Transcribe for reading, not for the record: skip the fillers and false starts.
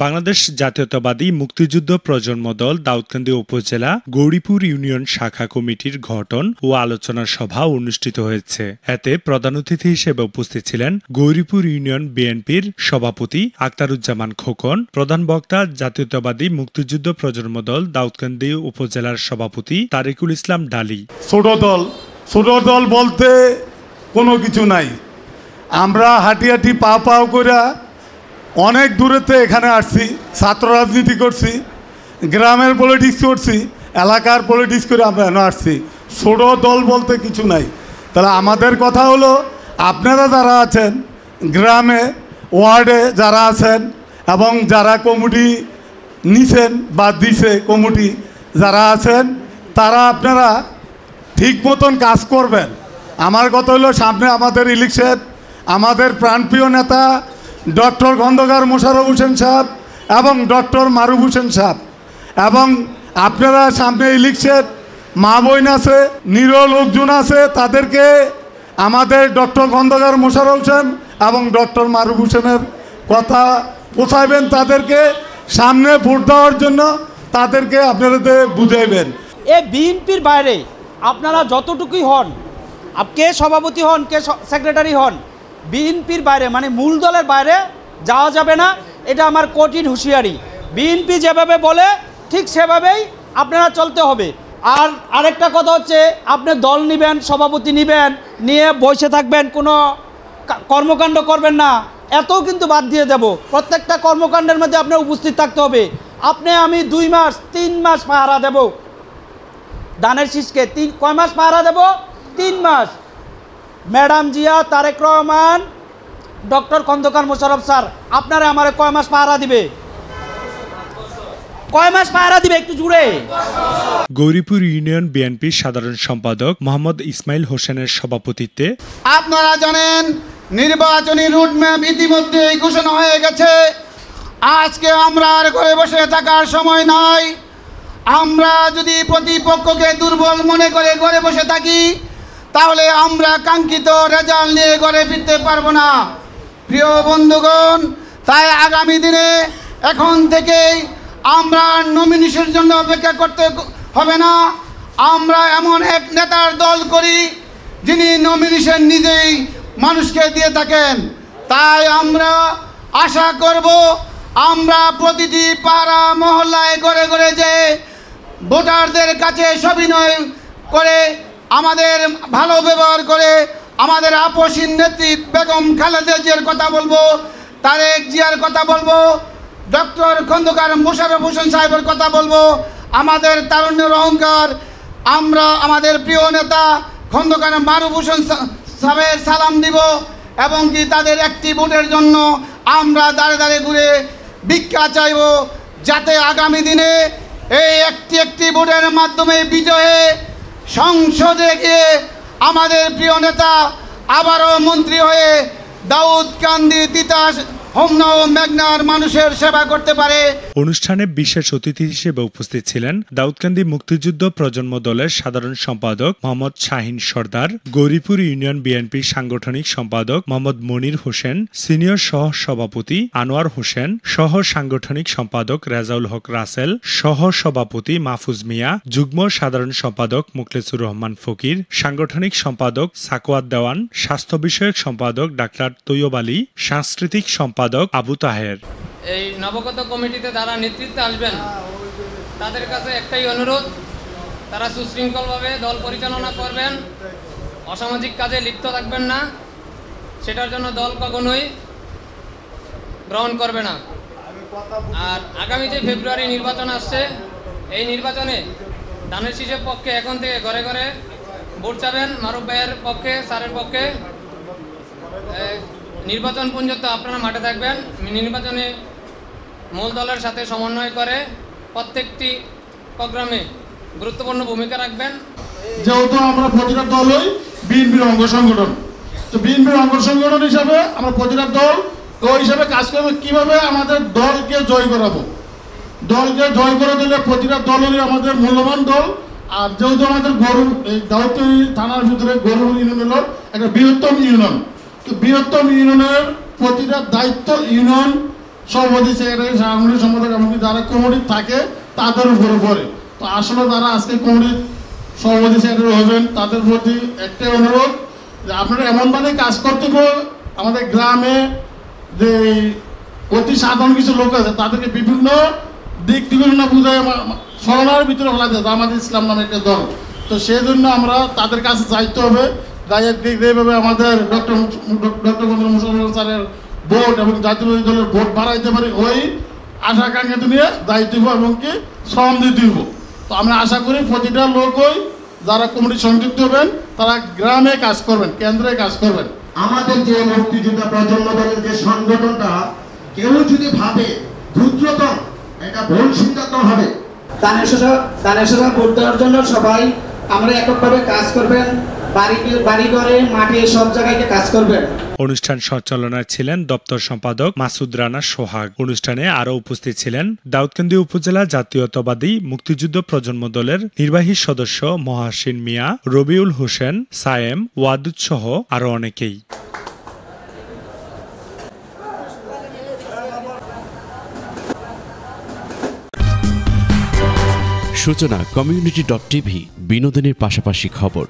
বাংলাদেশ জাতীয়তাবাদী মুক্তিযুদ্ধ প্রজন্ম দল দাউদকান্দি উপজেলা গৌরীপুর ইউনিয়ন শাখা কমিটির গঠন ও আলোচনা সভা অনুষ্ঠিত হয়েছে। এতে প্রধান অতিথি হিসেবে উপস্থিত ছিলেন গৌরীপুর ইউনিয়ন বিএনপির সভাপতি আক্তারুজ্জামান খোকন, প্রধান বক্তা জাতীয়তাবাদী মুক্তিযুদ্ধ প্রজন্ম দল দাউদকান্দি উপজেলার সভাপতি তারিকুল ইসলাম ডালি। ছোট দল বলতে কোনো কিছু নাই। আমরা হাঁটি হাঁটি পাও করে অনেক দূরেতে এখানে আসছি, ছাত্র রাজনীতি করছি, গ্রামের পলিটিক্স করছি, এলাকার পলিটিক্স করে আমরা এখানে আসছি। ছোট দল বলতে কিছু নাই। তাহলে আমাদের কথা হলো, আপনারা যারা আছেন গ্রামে ওয়ার্ডে যারা আছেন এবং যারা কমিটি নিছেন বা দিছে কমিটি যারা আছেন, তারা আপনারা ঠিক মতন কাজ করবেন। আমার কথা হলো, সামনে আমাদের ইলেকশন, আমাদের প্রাণপ্রিয় নেতা ডক্টর খন্দকার মোশাররফ হোসেন সাহেব এবং ডক্টর মারুফ হোসেন সাহেব, এবং আপনারা সামনে ইলেকশন, মা বোন আছে, নিরীহ লোকজন আছে, তাদেরকে আমাদের ডক্টর খন্দকার মোশাররফ হোসেন এবং ডক্টর মারুফ হোসেনের কথা পৌঁছাবেন, তাদেরকে সামনে ভোট দেওয়ার জন্য তাদেরকে আপনারা বুঝাইবেন। এই বিএনপির বাইরে আপনারা যতটুকুই হন, কে সভাপতি হন, কে সেক্রেটারি হন, বিএনপির বাইরে মানে মূল দলের বাইরে যাওয়া যাবে না। এটা আমার কঠিন হুঁশিয়ারি। বিএনপি যেভাবে বলে ঠিক সেভাবেই আপনারা চলতে হবে। আর আরেকটা কথা হচ্ছে, আপনি দল নেবেন, সভাপতি নেবেন, নিয়ে বসে থাকবেন, কোনো কর্মকাণ্ড করবেন না, এতও কিন্তু বাদ দিয়ে দেব। প্রত্যেকটা কর্মকাণ্ডের মধ্যে আপনার উপস্থিত থাকতে হবে। আমি 2 মাস 3 মাস পাহারা দেব দানের শীষকে। কয় মাস পাহারা দেব? 3 মাস। Madam Zia, Tarique Rahman, doctor Khandakar Mosharraf sir, আপনারা আমার কয় মাস পাহারা দিবে? কয় মাস পাহারা দিবে একটু জুড়ে? গৌরীপুর ইউনিয়ন বিএনপির সাধারণ সম্পাদক মোহাম্মদ ইসমাইল হোসেনের সভাপতিত্বে আপনারা জানেন, নির্বাচনী রুটম্যাপ ইতিমধ্যে ঘোষণা হয়ে গেছে। আজকে আমরা আর ঘরে বসে থাকার সময় নাই। আমরা যদি প্রতিপক্ষকে দুর্বল মনে করে ঘরে বসে থাকি, তাহলে আমরা কাঙ্ক্ষিত রেজাল্ট নিয়ে ঘরে ফিরতে পারবো না। প্রিয় বন্ধুগণ, তাই আগামী দিনে এখন থেকেই আমরা নমিনেশনের জন্য অপেক্ষা করতে হবে না। আমরা এমন এক নেতার দল করি যিনি নমিনেশন নিজেই মানুষকে দিয়ে থাকেন। তাই আমরা আশা করব, আমরা প্রতিটি পাড়া মহল্লায় ঘরে ঘরে যে ভোটারদের কাছে সবিনয় করে, আমাদের ভালো ব্যবহার করে, আমাদের আপসীন নেত্রী বেগম খালেদা জিয়ার কথা বলবো, তারেক জিয়ার কথা বলবো, ডক্টর খন্দকার মোশাররফ হোসেন সাহেবের কথা বলবো, আমাদের তারুণ্যের অহংকার, আমরা আমাদের প্রিয় নেতা খন্দকার মারুফ হোসেন সাহেবের সালাম দিব, এবং কি তাদের একটি ভোটের জন্য আমরা দাঁড়ে দাঁড়ে ঘুরে ভিক্ষা চাইব, যাতে আগামী দিনে এই একটি ভোটের মাধ্যমে বিজয়ে সংসদে গিয়ে আমাদের প্রিয় নেতা আবারও মন্ত্রী হয়ে দাউদকান্দি, তিতাস, হোমনা ও মেঘনার মানুষের সেবা করতে পারে। অনুষ্ঠানে বিশেষ অতিথি হিসেবে উপস্থিত ছিলেন দাউদকান্দি মুক্তিযুদ্ধ প্রজন্ম দলের সাধারণ সম্পাদক মোহাম্মদ শাহিন সর্দার, গৌরীপুর ইউনিয়ন বিএনপির সাংগঠনিক সম্পাদক মোহাম্মদ মনির হোসেন, সিনিয়র সহ সভাপতি আনোয়ার হোসেন, সহ সাংগঠনিক সম্পাদক রেজাউল হক রাসেল, সহ সভাপতি মাহফুজ মিয়া, যুগ্ম সাধারণ সম্পাদক মুখলেসুর রহমান ফকির, সাংগঠনিক সম্পাদক সাকওয়াত দেওয়ান, স্বাস্থ্য বিষয়ক সম্পাদক ডাক্তার তৈয়ব আলী, সাংস্কৃতিক সম্পাদক আবু তাহের। এই নবগত কমিটিতে যারা নেতৃত্বে আসবেন, তাদের কাছে একটাই অনুরোধ, তারা সুশৃঙ্খলভাবে দল পরিচালনা করবেন, অসামাজিক কাজে লিপ্ত থাকবেন না। সেটার জন্য দল কখনোই গ্রহণ করবে না। আর আগামী যে ফেব্রুয়ারি নির্বাচন আসছে, এই নির্বাচনে ধানের শীষের পক্ষে এখন থেকে ঘরে ঘরে ভোট চাবেন, মারুফ ভাইয়ের পক্ষে, স্যারের পক্ষে। নির্বাচন পর্যন্ত আপনারা মাঠে থাকবেন। নির্বাচনে মূল দলের সাথে সমন্বয় করে প্রত্যেকটি প্রোগ্রামে গুরুত্বপূর্ণ ভূমিকা রাখবেন। যেহেতু আমরা প্রতিটা দলই বিএনপির অঙ্গ সংগঠন, তো বিএনপির অঙ্গ সংগঠন হিসাবে আমরা প্রতিটা দল ওই হিসাবে কাজ করবো, কীভাবে আমাদের দলকে জয় করাবো। দলকে জয় করে দিলে প্রতিটা দলেরই আমাদের মূল্যবান দল। আর যেহেতু আমাদের দাউদকান্দি থানার ভিতরে গৌরীপুর ইউনিয়ন হলো একটা বৃহত্তম ইউনিয়ন, তো বৃহত্তম ইউনিয়নের প্রতিটা দায়িত্ব ইউনিয়ন সভাপতি সেক্রেটারি সাংগঠনিক সম্পাদক এমনকি যারা কমিটি থাকে তাদের উপরে পড়ে। তো আসলে তারা আজকে কমিটির সভাপতি সেক্রেটারি হবেন, তাদের প্রতি একটাই অনুরোধ যে আপনারা এমনভাবে কাজ করতে হবে আমাদের গ্রামে যে অতি সাধারণ কিছু লোক আছে তাদেরকে বিভিন্ন দিক নির্দেশনা বুঝায় সরলার ভিতরে ফেলা যায় জামাত ইসলাম নামে একটা দল। তো সেই জন্য আমরা তাদের কাছে যাইতে হবে, যেভাবে আমাদের ডক্টর মুশাররফ স্যারের ভোট এবং জাতীয় দলের ভোট বাড়াইতে পারি ওই আশা আকাঙ্ক্ষা নিয়ে দায়িত্ব এবং কি শ্রম দিতে হইব। তো আমরা আশা করি প্রতিটা লোকই যারা কমিটি সংযুক্ত হবেন তারা গ্রামে কাজ করবেন, কেন্দ্রে কাজ করবেন। আমাদের যে মুক্তিযোদ্ধা প্রজন্ম দলের যে সংগঠনটা কেউ যদি ভাবে ক্ষুদ্রতম, এটা ভুল সিদ্ধান্ত হবে। দানেশ্বর ভোট দেওয়ার জন্য সবাই আমরা এককভাবে কাজ করবেন, বাড়ি ঘরে মাঠে সব জায়গায় কাজ করবেন। অনুষ্ঠান সঞ্চালনায় ছিলেন দপ্তর সম্পাদক মাসুদ রানা সোহাগ। অনুষ্ঠানে আরও উপস্থিত ছিলেন দাউদকান্দি উপজেলা জাতীয়তাবাদী মুক্তিযুদ্ধ প্রজন্ম দলের নির্বাহী সদস্য মহাসিন মিয়া, রবিউল হোসেন, সায়েম, ওয়াদুদ সহ আরও অনেকেই। সূচনা community.tv বিনোদনের পাশাপাশি খবর।